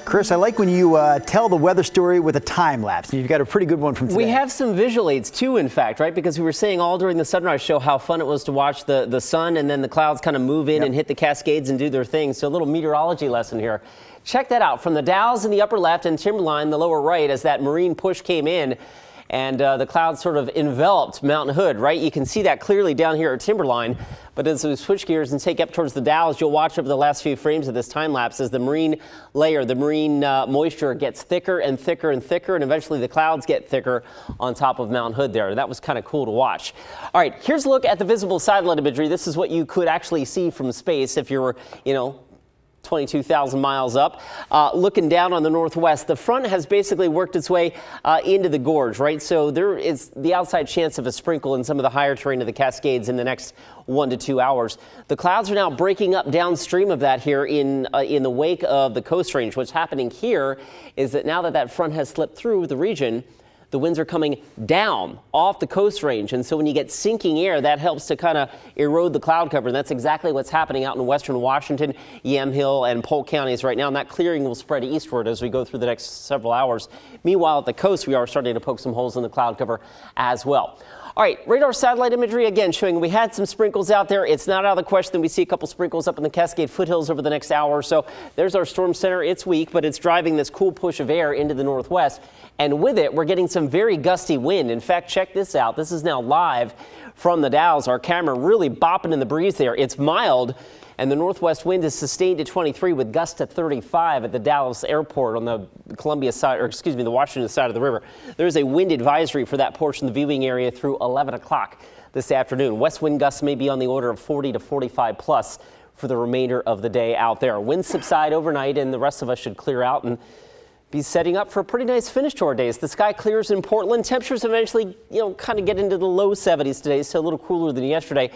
Chris, I like when you tell the weather story with a time lapse. You've got a pretty good one from today. We have some visual aids too, in fact, right? Because we were saying all during the sunrise show how fun it was to watch the sun and then the clouds kind of move in and hit the Cascades and do their thing. So a little meteorology lesson here. Check that out from the Dalles in the upper left and Timberline, the lower right, as that marine push came in. And the clouds sort of enveloped Mountain Hood, right? You can see that clearly down here at Timberline. But as we switch gears and take up towards the Dalles, you'll watch over the last few frames of this time lapse as the marine layer, the marine moisture gets thicker and thicker and thicker, and eventually the clouds get thicker on top of Mount Hood there. That was kind of cool to watch. All right, here's a look at the visible satellite imagery. This is what you could actually see from space if you were, 22,000 miles up. Looking down on the northwest, the front has basically worked its way into the gorge, right? So there is the outside chance of a sprinkle in some of the higher terrain of the Cascades in the next 1 to 2 hours. The clouds are now breaking up downstream of that here in the wake of the Coast Range. What's happening here is that now that front has slipped through the region, the winds are coming down off the Coast Range. And so when you get sinking air, that helps to kind of erode the cloud cover. And that's exactly what's happening out in western Washington, Yamhill and Polk counties right now. And that clearing will spread eastward as we go through the next several hours. Meanwhile, at the coast, we are starting to poke some holes in the cloud cover as well. All right, radar satellite imagery again showing we had some sprinkles out there. It's not out of the question that we see a couple sprinkles up in the Cascade foothills over the next hour or so. There's our storm center. It's weak, but it's driving this cool push of air into the northwest. And with it, we're getting some very gusty wind. In fact, check this out. This is now live from the Dalles. Our camera really bopping in the breeze there. It's mild. And the northwest wind is sustained to 23 with gusts to 35 at the Dallas airport on the Columbia side, or excuse me, the Washington side of the river. There's a wind advisory for that portion of the viewing area through 11 o'clock this afternoon. West wind gusts may be on the order of 40 to 45 plus for the remainder of the day out there. Winds subside overnight and the rest of us should clear out and be setting up for a pretty nice finish to our days. The sky clears in Portland. Temperatures eventually, kind of get into the low 70s today, so a little cooler than yesterday.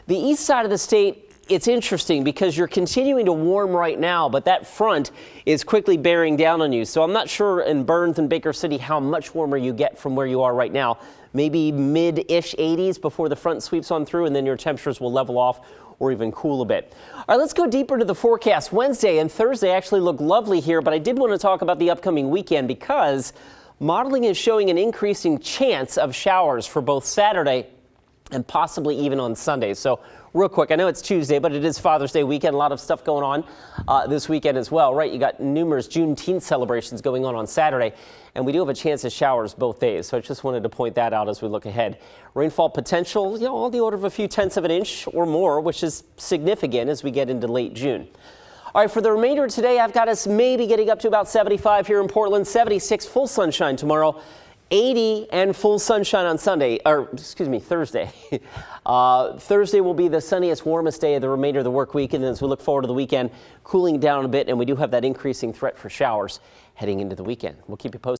The east side of the state, it's interesting because you're continuing to warm right now, but that front is quickly bearing down on you. So I'm not sure in Burns and Baker City how much warmer you get from where you are right now. Maybe mid-ish 80s before the front sweeps on through, and then your temperatures will level off or even cool a bit. All right, let's go deeper into the forecast. Wednesday and Thursday actually look lovely here, but I did want to talk about the upcoming weekend because modeling is showing an increasing chance of showers for both Saturday and possibly even on Sunday. So real quick, I know it's Tuesday, but it is Father's Day weekend. A lot of stuff going on this weekend as well, right? You got numerous Juneteenth celebrations going on Saturday, and we do have a chance of showers both days. So I just wanted to point that out as we look ahead. Rainfall potential, on the order of a few tenths of an inch or more, which is significant as we get into late June. All right, for the remainder of today, I've got us maybe getting up to about 75 here in Portland, 76 full sunshine tomorrow. 80 and full sunshine on Thursday. Thursday will be the sunniest, warmest day of the remainder of the work week. And as we look forward to the weekend, cooling down a bit. And we do have that increasing threat for showers heading into the weekend. We'll keep you posted.